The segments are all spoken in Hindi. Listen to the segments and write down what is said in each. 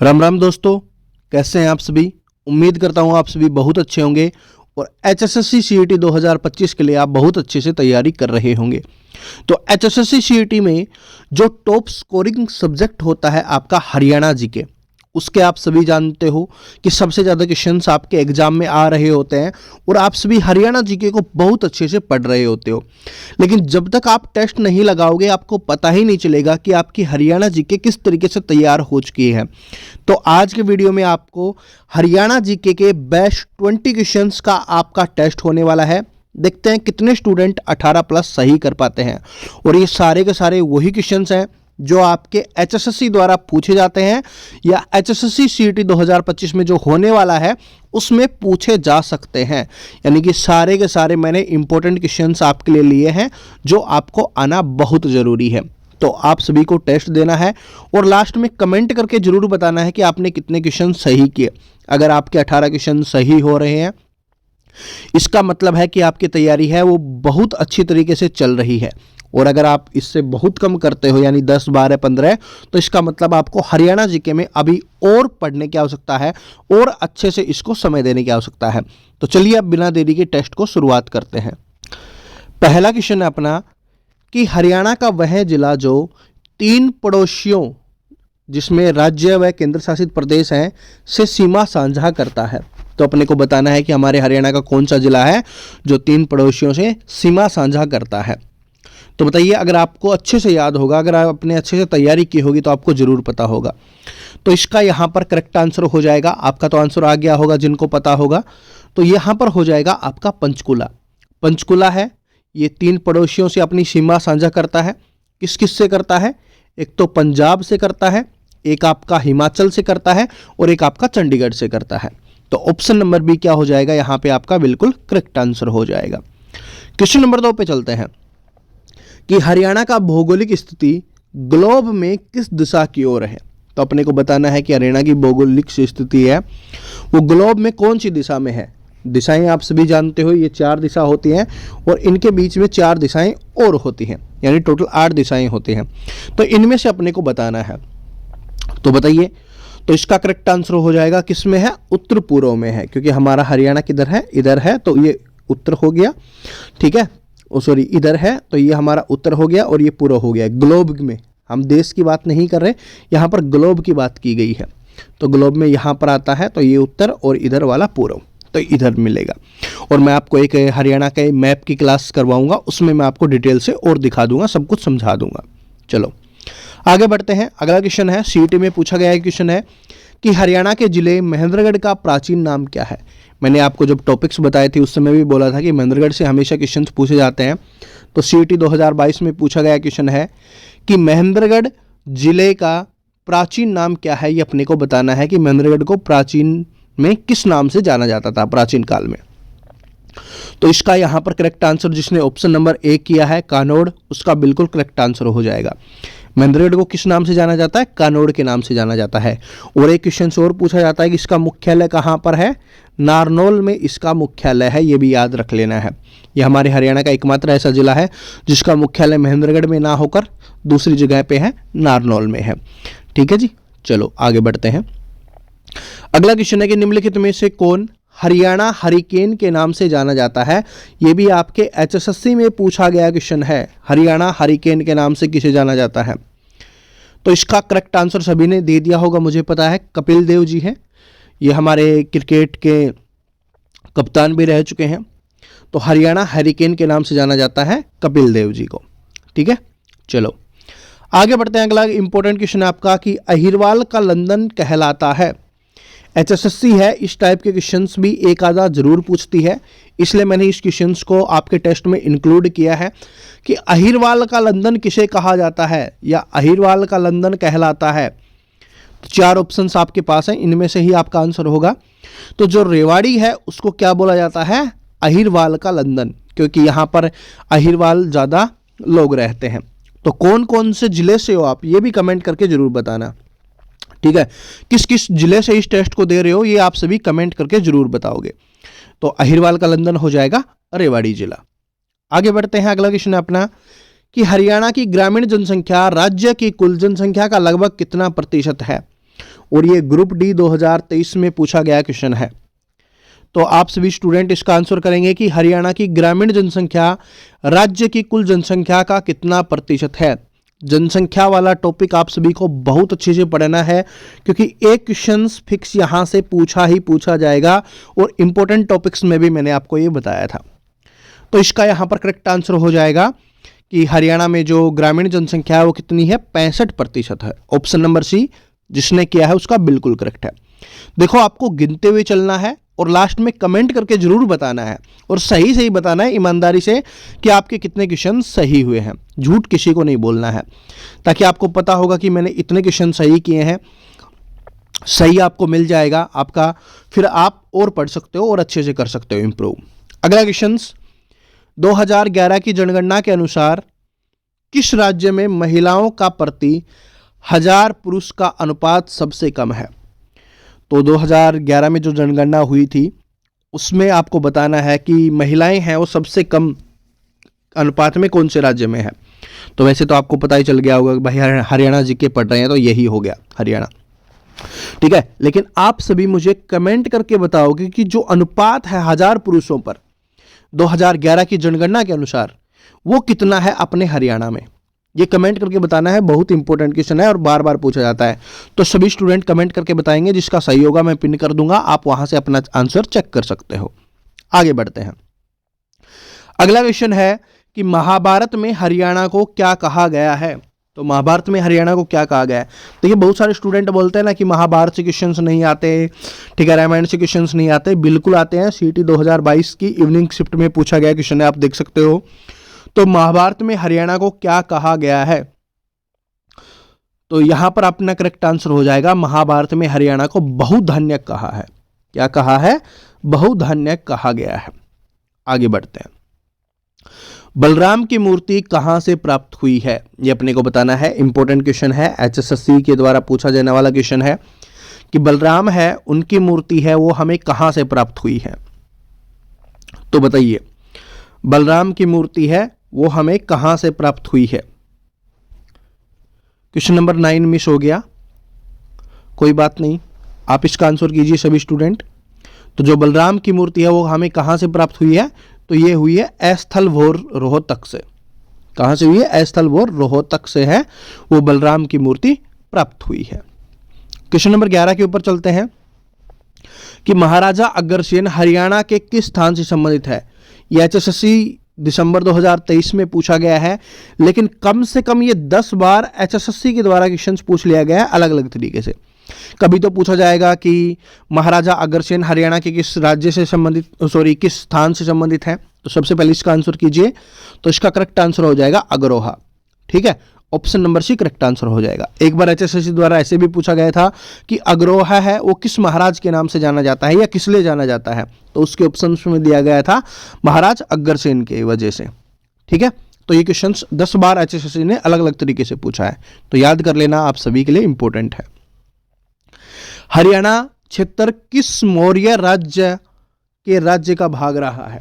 राम राम दोस्तों, कैसे हैं आप सभी। उम्मीद करता हूं आप सभी बहुत अच्छे होंगे और एचएसएससी सीईटी 2025 के लिए आप बहुत अच्छे से तैयारी कर रहे होंगे। तो एचएसएससी सीईटी में जो टॉप स्कोरिंग सब्जेक्ट होता है आपका हरियाणा जीके, उसके आप सभी जानते हो कि सबसे ज़्यादा क्वेश्चंस आपके एग्जाम में आ रहे होते हैं और आप सभी हरियाणा जीके को बहुत अच्छे से पढ़ रहे होते हो। लेकिन जब तक आप टेस्ट नहीं लगाओगे आपको पता ही नहीं चलेगा कि आपकी हरियाणा जीके किस तरीके से तैयार हो चुकी है। तो आज के वीडियो में आपको हरियाणा जीके के बेस्ट 20 क्वेश्चंस का आपका टेस्ट होने वाला है। देखते हैं कितने स्टूडेंट 18 प्लस सही कर पाते हैं। और ये सारे के सारे वही क्वेश्चंस हैं जो आपके एचएसएससी द्वारा पूछे जाते हैं या एचएसएससी सीईटी 2025 में जो होने वाला है उसमें पूछे जा सकते हैं। यानी कि सारे के सारे मैंने इंपॉर्टेंट क्वेश्चंस आपके लिए लिए हैं जो आपको आना बहुत ज़रूरी है। तो आप सभी को टेस्ट देना है और लास्ट में कमेंट करके ज़रूर बताना है कि आपने कितने क्वेश्चन सही किए। अगर आपके 18 क्वेश्चन सही हो रहे हैं इसका मतलब है कि आपकी तैयारी है वो बहुत अच्छी तरीके से चल रही है। और अगर आप इससे बहुत कम करते हो यानी 10, 12, 15 तो इसका मतलब आपको हरियाणा जीके में अभी और पढ़ने की आवश्यकता है और अच्छे से इसको समय देने की आवश्यकता है। तो चलिए अब बिना देरी के टेस्ट को शुरुआत करते हैं। पहला क्वेश्चन है अपना कि हरियाणा का वह जिला जो 3 पड़ोसियों जिसमें राज्य व केंद्र शासित प्रदेश हैं से सीमा साझा करता है। तो अपने को बताना है कि हमारे हरियाणा का कौन सा जिला है जो 3 पड़ोसियों से सीमा साझा करता है। तो बताइए, अगर आपको अच्छे से याद होगा, अगर आप अपने अच्छे से तैयारी की होगी तो आपको ज़रूर पता होगा। तो इसका यहाँ पर करेक्ट आंसर हो जाएगा, आपका तो आंसर आ गया होगा जिनको पता होगा, तो यहाँ पर हो जाएगा आपका पंचकुला। पंचकुला है, ये 3 पड़ोसियों से अपनी सीमा साझा करता है। किस किस से करता है? एक तो पंजाब से करता है, एक आपका हिमाचल से करता है और एक आपका चंडीगढ़ से करता है। तो ऑप्शन नंबर बी क्या हो जाएगा यहाँ पे आपका बिल्कुल करेक्ट आंसर हो जाएगा। क्वेश्चन नंबर 2 पे चलते हैं कि हरियाणा का भौगोलिक स्थिति ग्लोब में किस दिशा की ओर है। तो अपने को बताना है कि हरियाणा की भौगोलिक स्थिति है वो ग्लोब में कौन सी दिशा में है। दिशाएं आप सभी जानते हो, ये 4 दिशा होती हैं और इनके बीच में 4 दिशाएं और होती हैं, यानी टोटल 8 दिशाएं होती हैं। तो इनमें से अपने को बताना है। तो बताइए, तो इसका करेक्ट आंसर हो जाएगा किस में है? उत्तर पूर्व में है, क्योंकि हमारा हरियाणा किधर है? इधर है, तो ये उत्तर हो गया। ठीक है, सॉरी इधर है तो ये हमारा उत्तर हो गया और ये पूर्व हो गया। ग्लोब में हम देश की बात नहीं कर रहे, यहाँ पर ग्लोब की बात की गई है। तो ग्लोब में यहाँ पर आता है तो ये उत्तर और इधर वाला पूर्व, तो इधर मिलेगा। और मैं आपको एक हरियाणा के मैप की क्लास करवाऊंगा, उसमें मैं आपको डिटेल से और दिखा दूंगा, सब कुछ समझा दूंगा। चलो आगे बढ़ते हैं। अगला क्वेश्चन है, सीईटी में पूछा गया क्वेश्चन है कि हरियाणा के जिले महेंद्रगढ़ का प्राचीन नाम क्या है। मैंने आपको जब टॉपिक्स बताए थे उस समय भी बोला था कि महेंद्रगढ़ से हमेशा क्वेश्चन पूछे जाते हैं। तो सीईटी 2022 में पूछा गया क्वेश्चन है कि महेंद्रगढ़ जिले का प्राचीन नाम क्या है। ये अपने को बताना है कि महेंद्रगढ़ को प्राचीन में किस नाम से जाना जाता था प्राचीन काल में। तो इसका यहाँ पर करेक्ट आंसर जिसने ऑप्शन नंबर 1 किया है कानोड़, उसका बिल्कुल करेक्ट आंसर हो जाएगा। महेंद्रगढ़ को किस नाम से जाना जाता है? कानोड़ के नाम से जाना जाता है। और एक क्वेश्चन से और पूछा जाता है कि इसका मुख्यालय कहाँ पर है? नारनौल में इसका मुख्यालय है, ये भी याद रख लेना है। यह हमारे हरियाणा का एकमात्र ऐसा जिला है जिसका मुख्यालय महेंद्रगढ़ में ना होकर दूसरी जगह पे है, नारनौल में है। ठीक है जी, चलो आगे बढ़ते हैं। अगला क्वेश्चन है कि निम्नलिखित में से कौन हरियाणा हरिकेन के नाम से जाना जाता है। यह भी आपके एचएसएससी में पूछा गया क्वेश्चन है, हरियाणा हरिकेन के नाम से किसे जाना जाता है। तो इसका करेक्ट आंसर सभी ने दे दिया होगा, मुझे पता है, कपिल देव जी हैं। ये हमारे क्रिकेट के कप्तान भी रह चुके हैं। तो हरियाणा हरिकेन के नाम से जाना जाता है कपिल देव जी को। ठीक है, चलो आगे बढ़ते हैं। अगला इंपॉर्टेंट क्वेश्चन है आपका कि अहिरवाल का लंदन कहलाता है। एचएसएससी है, इस टाइप के क्वेश्चंस भी एक आधा जरूर पूछती है, इसलिए मैंने इस क्वेश्चंस को आपके टेस्ट में इंक्लूड किया है कि अहिरवाल का लंदन किसे कहा जाता है या अहिरवाल का लंदन कहलाता है। तो 4 ऑप्शंस आपके पास हैं, इनमें से ही आपका आंसर होगा। तो जो रेवाड़ी है उसको क्या बोला जाता है? अहिरवाल का लंदन, क्योंकि यहाँ पर अहिरवाल ज़्यादा लोग रहते हैं। तो कौन कौन से जिले से हो आप, ये भी कमेंट करके जरूर बताना। ठीक है, किस किस जिले से इस टेस्ट को दे रहे हो ये आप सभी कमेंट करके जरूर बताओगे। तो अहिरवाल का लंदन हो जाएगा रेवाड़ी जिला। आगे बढ़ते हैं। अगला क्वेश्चन है अपना कि हरियाणा की ग्रामीण जनसंख्या राज्य की कुल जनसंख्या का लगभग कितना प्रतिशत है। और ये ग्रुप डी 2023 में पूछा गया क्वेश्चन है। तो आप सभी स्टूडेंट इसका आंसर करेंगे कि हरियाणा की ग्रामीण जनसंख्या राज्य की कुल जनसंख्या का कितना प्रतिशत है। जनसंख्या वाला टॉपिक आप सभी को बहुत अच्छे से पढ़ना है, क्योंकि एक क्वेश्चन फिक्स यहां से पूछा जाएगा, और इंपॉर्टेंट टॉपिक्स में भी मैंने आपको ये बताया था। तो इसका यहां पर करेक्ट आंसर हो जाएगा कि हरियाणा में जो ग्रामीण जनसंख्या है वो कितनी है, 65% है। ऑप्शन नंबर सी जिसने किया है उसका बिल्कुल करेक्ट है। देखो, आपको गिनते हुए चलना है और लास्ट में कमेंट करके जरूर बताना है, और सही बताना है ईमानदारी से कि आपके कितने क्वेश्चन सही हुए हैं। झूठ किसी को नहीं बोलना है, ताकि आपको पता होगा कि मैंने इतने क्वेश्चन सही किए हैं। सही आपको मिल जाएगा आपका, फिर आप और पढ़ सकते हो और अच्छे से कर सकते हो इंप्रूव। अगला क्वेश्चन, 2011 की जनगणना के अनुसार किस राज्य में महिलाओं का प्रति 1000 पुरुष का अनुपात सबसे कम है। तो 2011 में जो जनगणना हुई थी उसमें आपको बताना है कि महिलाएं हैं वो सबसे कम अनुपात में कौन से राज्य में है। तो वैसे तो आपको पता ही चल गया होगा कि भाई हरियाणा जीके पढ़ रहे हैं तो यही हो गया हरियाणा, ठीक है। लेकिन आप सभी मुझे कमेंट करके बताओगे कि जो अनुपात है 1000 पुरुषों पर 2011 की जनगणना के अनुसार वो कितना है अपने हरियाणा में। ये कमेंट करके बताना है, बहुत इंपॉर्टेंट क्वेश्चन है और बार बार पूछा जाता है। तो सभी स्टूडेंट कमेंट करके बताएंगे, जिसका सही होगा मैं पिन कर दूंगा, आप वहां से अपना आंसर चेक कर सकते हो। आगे बढ़ते हैं। अगला क्वेश्चन है कि महाभारत में हरियाणा को क्या कहा गया है। तो महाभारत में हरियाणा को क्या कहा गया है। देखिए, बहुत सारे स्टूडेंट बोलते हैं ना कि महाभारत से क्वेश्चंस नहीं आते, ठीक है, रामायण से क्वेश्चंस नहीं आते। बिल्कुल आते हैं। सीटी 2022 की इवनिंग शिफ्ट में पूछा गया क्वेश्चन है, आप देख सकते हो। तो महाभारत में हरियाणा को क्या कहा गया है, तो यहां पर अपना करेक्ट आंसर हो जाएगा महाभारत में हरियाणा को बहुधान्यक कहा है। क्या कहा है, बहुधान्यक कहा गया है। आगे बढ़ते हैं। बलराम की मूर्ति कहां से प्राप्त हुई है, यह अपने को बताना है। इंपॉर्टेंट क्वेश्चन है, HSSC के द्वारा पूछा जाने वाला क्वेश्चन है कि बलराम है उनकी मूर्ति है वो हमें कहां से प्राप्त हुई है। तो बताइए, बलराम की मूर्ति है वो हमें कहां से प्राप्त हुई है। क्वेश्चन नंबर 9 मिस हो गया, कोई बात नहीं, आप इसका आंसर कीजिए सभी स्टूडेंट। तो जो बलराम की मूर्ति है वो हमें कहां से प्राप्त हुई है, तो ये हुई है एस्थलभोर रोहतक से। कहां से हुई है, एस्थलभोर रोहतक से है वो बलराम की मूर्ति प्राप्त हुई है। क्वेश्चन नंबर 11 के ऊपर चलते हैं कि महाराजा अग्रसेन हरियाणा के किस स्थान से संबंधित है। यह HSSC दिसंबर 2023 में पूछा गया है, लेकिन कम से कम ये 10 बार HSSC के द्वारा क्वेश्चन पूछ लिया गया है अलग अलग तरीके से। कभी तो पूछा जाएगा कि महाराजा अग्रसेन हरियाणा के किस राज्य से संबंधित, किस स्थान से संबंधित है। तो सबसे पहले इसका आंसर कीजिए। तो इसका करेक्ट आंसर हो जाएगा अग्रोहा, ठीक है। Option number C correct answer हो जाएगा। एक बार HSSC द्वारा ऐसे भी पूछा गया था कि अग्रोहा है वो किस महाराज के नाम से जाना जाता है या किस लिए जाना जाता है, तो उसके ऑप्शन में दिया गया था महाराज अग्रसेन के वजह से, ठीक है। तो ये क्वेश्चन 10 बार HSSC ने अलग अलग तरीके से पूछा है, तो याद कर लेना, आप सभी के लिए इंपॉर्टेंट है। हरियाणा क्षेत्र किस मौर्य राज्य का भाग रहा है।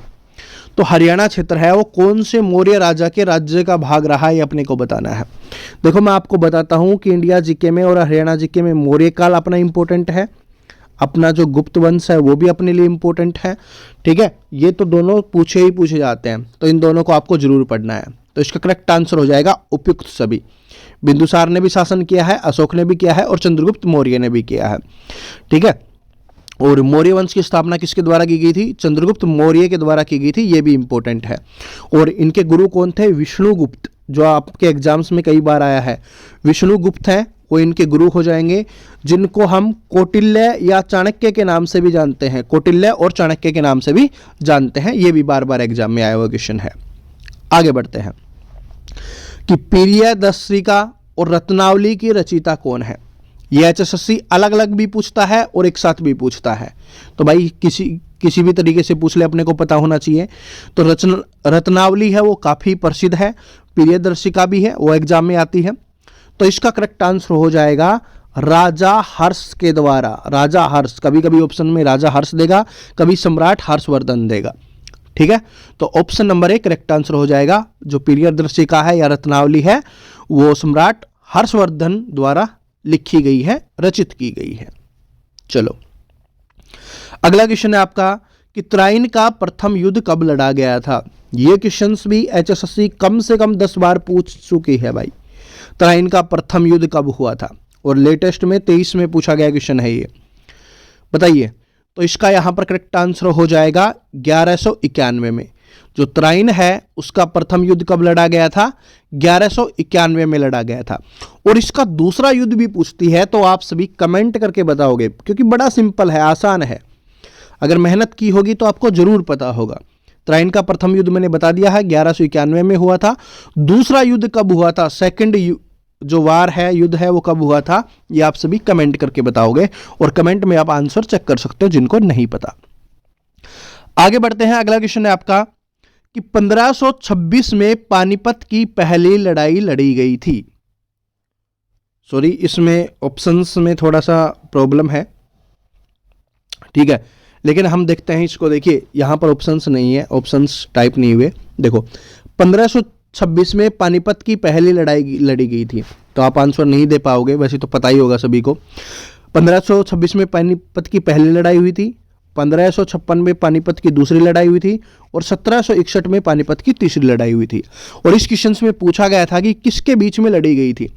तो हरियाणा क्षेत्र है वो कौन से मौर्य राजा के राज्य का भाग रहा है, ये अपने को बताना है। देखो, मैं आपको बताता हूं कि इंडिया जीके में और हरियाणा जीके में मौर्य काल अपना इंपॉर्टेंट है, अपना जो गुप्त वंश है वो भी अपने लिए इंपॉर्टेंट है, ठीक है। ये तो दोनों पूछे जाते हैं, तो इन दोनों को आपको जरूर पढ़ना है। तो इसका करेक्ट आंसर हो जाएगा उपयुक्त सभी। बिंदुसार ने भी शासन किया है, अशोक ने भी किया है और चंद्रगुप्त मौर्य ने भी किया है, ठीक है। और मौर्य वंश की स्थापना किसके द्वारा की गई थी, चंद्रगुप्त मौर्य के द्वारा की गई थी, ये भी इंपॉर्टेंट है। और इनके गुरु कौन थे, विष्णुगुप्त, जो आपके एग्जाम्स में कई बार आया है। विष्णुगुप्त है वो इनके गुरु हो जाएंगे, जिनको हम कौटिल्य या चाणक्य के नाम से भी जानते हैं। कौटिल्य और चाणक्य के नाम से भी जानते हैं, ये भी बार बार एग्जाम में आया हुआ क्वेश्चन है। आगे बढ़ते हैं कि प्रियदर्शिका और रत्नावली की रचयिता कौन है। ये HSSC अलग अलग भी पूछता है और एक साथ भी पूछता है, तो भाई किसी भी तरीके से पूछ ले, अपने को पता होना चाहिए। तो रत्नावली है वो काफ़ी प्रसिद्ध है, प्रियदर्शिका भी है वो एग्जाम में आती है। तो इसका करेक्ट आंसर हो जाएगा राजा हर्ष के द्वारा। राजा हर्ष, कभी कभी ऑप्शन में राजा हर्ष देगा, कभी सम्राट हर्षवर्धन देगा, ठीक है। तो ऑप्शन नंबर 1 करेक्ट आंसर हो जाएगा। जो प्रियदर्शिका है या रत्नावली है वो सम्राट हर्षवर्धन द्वारा लिखी गई है, रचित की गई है। चलो अगला क्वेश्चन है आपका कि तराइन का प्रथम युद्ध कब लड़ा गया था। ये क्वेश्चंस भी एचएसएससी कम से कम 10 बार पूछ चुकी है भाई। तराइन का प्रथम युद्ध कब हुआ था, और लेटेस्ट में 23 में पूछा गया क्वेश्चन है ये, बताइए। तो इसका यहां पर करेक्ट आंसर हो जाएगा 1191 में। जो तराइन है उसका प्रथम युद्ध कब लड़ा गया था, 1191 में लड़ा गया था। और इसका दूसरा युद्ध भी पूछती है तो आप सभी कमेंट करके बताओगे, क्योंकि बड़ा सिंपल है, आसान है। अगर मेहनत की होगी तो आपको जरूर पता होगा। तराइन का प्रथम युद्ध मैंने बता दिया है 1191 में हुआ था। दूसरा युद्ध कब हुआ था, सेकंड जो वार है, युद्ध है, वो कब हुआ था, ये आप सभी कमेंट करके बताओगे, और कमेंट में आप आंसर चेक कर सकते हो जिनको नहीं पता। आगे बढ़ते हैं। अगला क्वेश्चन है आपका कि 1526 में पानीपत की पहली लड़ाई लड़ी गई थी। सॉरी, इसमें ऑप्शंस में थोड़ा सा प्रॉब्लम है, ठीक है, लेकिन हम देखते हैं इसको। देखिए यहां पर ऑप्शंस नहीं है, ऑप्शंस टाइप नहीं हुए। देखो 1526 में पानीपत की पहली लड़ाई लड़ी गई थी, तो आप आंसर नहीं दे पाओगे, वैसे तो पता ही होगा सभी को। 1526 में पानीपत की पहली लड़ाई हुई थी, 1556 में पानीपत की दूसरी लड़ाई हुई थी, और 1761 में पानीपत की तीसरी लड़ाई हुई थी। और इस क्वेश्चन में पूछा गया था कि किसके बीच में लड़ी गई थी।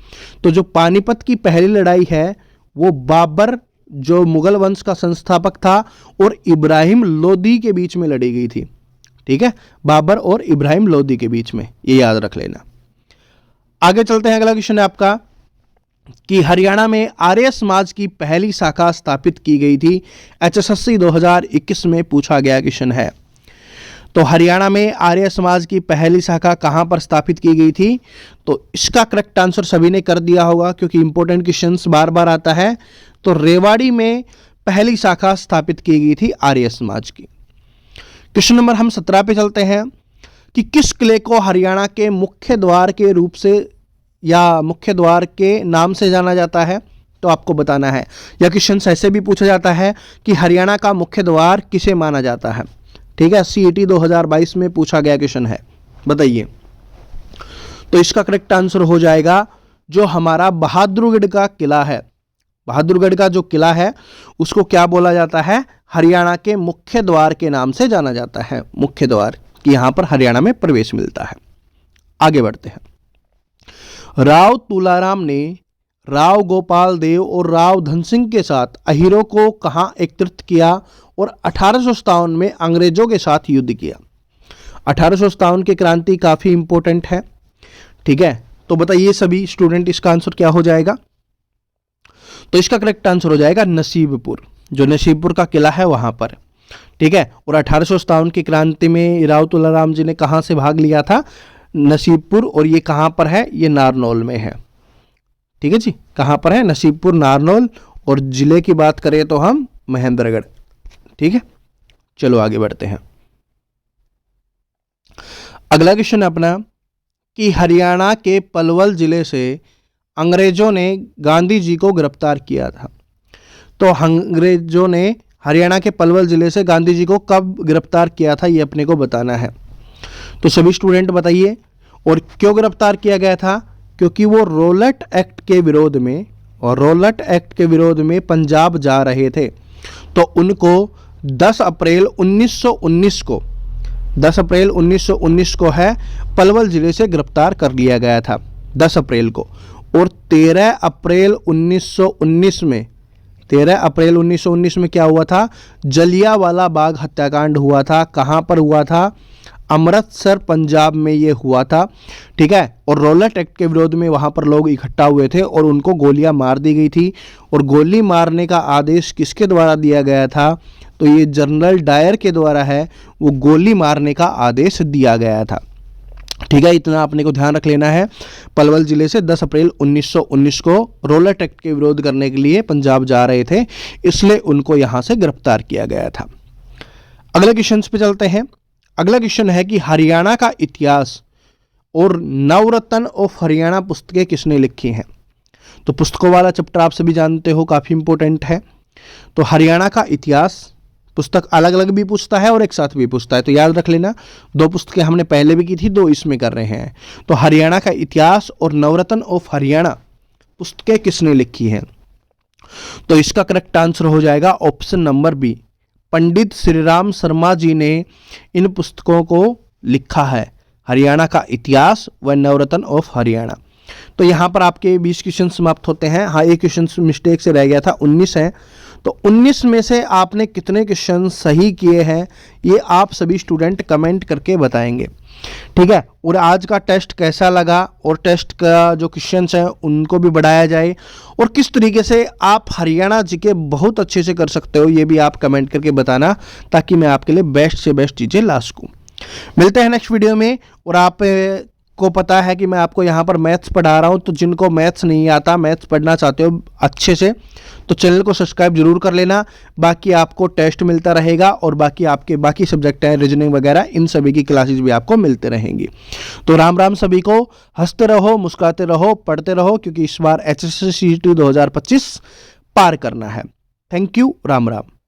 तो जो पानीपत की पहली लड़ाई है वो बाबर, जो मुगल वंश का संस्थापक था, और इब्राहिम लोदी के बीच में लड़ी गई थी। ठीक है, बाबर और इब्राहिम लोदी के बीच में, ये याद रख लेना। आगे चलते हैं। अगला क्वेश्चन है आपका कि हरियाणा में आर्य समाज की पहली शाखा स्थापित की गई थी। एचएसएससी 2021 में पूछा गया क्वेश्चन है। तो हरियाणा में आर्य समाज की पहली शाखा कहां पर स्थापित की गई थी। तो इसका करेक्ट आंसर सभी ने कर दिया होगा, क्योंकि इंपॉर्टेंट क्वेश्चंस बार बार आता है। तो रेवाड़ी में पहली शाखा स्थापित की गई थी आर्य समाज की। क्वेश्चन नंबर हम 17 पे चलते हैं कि किस किले को हरियाणा के मुख्य द्वार के रूप से या मुख्य द्वार के नाम से जाना जाता है। तो आपको बताना है। या क्वेश्चन ऐसे भी पूछा जाता है कि हरियाणा का मुख्य द्वार किसे माना जाता है। ठीक है, सीईटी 2022 में पूछा गया क्वेश्चन है, बताइए। तो इसका करेक्ट आंसर हो जाएगा जो हमारा बहादुरगढ़ का किला है। बहादुरगढ़ का जो किला है उसको क्या बोला जाता है, हरियाणा के मुख्य द्वार के नाम से जाना जाता है। मुख्य द्वार कि यहां पर हरियाणा में प्रवेश मिलता है। आगे बढ़ते हैं। राव तुलाराम ने राव गोपाल देव और राव धन सिंह के साथ अहीरों को कहां एकत्रित किया और 1857 में अंग्रेजों के साथ युद्ध किया। 1857 की क्रांति काफी इंपॉर्टेंट है। ठीक है, तो बताइए सभी स्टूडेंट, इसका आंसर क्या हो जाएगा। तो इसका करेक्ट आंसर हो जाएगा नसीबपुर, जो नसीबपुर का किला है वहां पर। ठीक है, और 1857 की क्रांति में राव तुलाराम जी ने कहां से भाग लिया था, नसीबपुर। और ये कहां पर है, ये नारनौल में है। ठीक है जी, कहां पर है, नसीबपुर, नारनौल। और जिले की बात करें तो हम महेंद्रगढ़। ठीक है, चलो आगे बढ़ते हैं। अगला क्वेश्चन अपना कि हरियाणा के पलवल जिले से अंग्रेजों ने गांधी जी को गिरफ्तार किया था। तो अंग्रेजों ने हरियाणा के पलवल जिले से गांधी जी को कब गिरफ्तार किया था, ये अपने को बताना है। तो सभी स्टूडेंट बताइए। और क्यों गिरफ्तार किया गया था, क्योंकि वो रोलट एक्ट के विरोध में, और रोलट एक्ट के विरोध में पंजाब जा रहे थे। तो उनको 10 अप्रैल 1919 को 10 अप्रैल 1919 को है पलवल जिले से गिरफ्तार कर लिया गया था, 10 अप्रैल को। और 13 अप्रैल 1919 में 13 अप्रैल 1919 में क्या हुआ था, जलियांवाला बाग हत्याकांड हुआ था। कहाँ पर हुआ था, अमृतसर पंजाब में ये हुआ था। ठीक है, और रोलट एक्ट के विरोध में वहाँ पर लोग इकट्ठा हुए थे और उनको गोलियां मार दी गई थी। और गोली मारने का आदेश किसके द्वारा दिया गया था, तो ये जनरल डायर के द्वारा है, वो गोली मारने का आदेश दिया गया था। ठीक है, इतना अपने को ध्यान रख लेना है। पलवल जिले से 10 अप्रैल 1919 को रोलट एक्ट के विरोध करने के लिए पंजाब जा रहे थे, इसलिए उनको यहां से गिरफ्तार किया गया था। अगले क्वेश्चन पे चलते हैं। अगला क्वेश्चन है कि हरियाणा का इतिहास और नवरत्न ऑफ हरियाणा पुस्तकें किसने लिखी हैं। तो पुस्तकों वाला चैप्टर आप सभी जानते हो, काफी इंपॉर्टेंट है। तो हरियाणा का इतिहास पुस्तक अलग अलग भी पूछता है और एक साथ भी पूछता है, तो याद रख लेना। 2 पुस्तकें हमने पहले भी की थी, 2 इसमें कर रहे हैं। तो हरियाणा का इतिहास और नवरत्न ऑफ हरियाणा पुस्तकें किसने लिखी हैं? तो इसका करेक्ट आंसर हो जाएगा ऑप्शन नंबर बी, पंडित श्रीराम शर्मा जी ने इन पुस्तकों को लिखा है, हरियाणा का इतिहास व नवरत्न ऑफ हरियाणा। तो यहाँ पर आपके 20 क्वेश्चन समाप्त होते हैं। हाँ, एक क्वेश्चन मिस्टेक से रह गया था, 19 है। तो 19 में से आपने कितने क्वेश्चन सही किए हैं ये आप सभी स्टूडेंट कमेंट करके बताएंगे, ठीक है। और आज का टेस्ट कैसा लगा और टेस्ट का जो क्वेश्चंस हैं उनको भी बढ़ाया जाए, और किस तरीके से आप हरियाणा जीके बहुत अच्छे से कर सकते हो ये भी आप कमेंट करके बताना, ताकि मैं आपके लिए बेस्ट से बेस्ट चीज़ें ला सकूँ। मिलते हैं नेक्स्ट वीडियो में। और आप को पता है कि मैं आपको यहाँ पर मैथ्स पढ़ा रहा हूँ, तो जिनको मैथ्स नहीं आता, मैथ्स पढ़ना चाहते हो अच्छे से, तो चैनल को सब्सक्राइब जरूर कर लेना। बाकी आपको टेस्ट मिलता रहेगा और बाकी आपके बाकी सब्जेक्ट हैं, रीजनिंग वगैरह, इन सभी की क्लासेस भी आपको मिलते रहेंगी। तो राम राम सभी को, हंसते रहो, मुस्कुराते रहो, पढ़ते रहो, क्योंकि इस बार HSC CET 2025 पार करना है। Thank you, Ram Ram.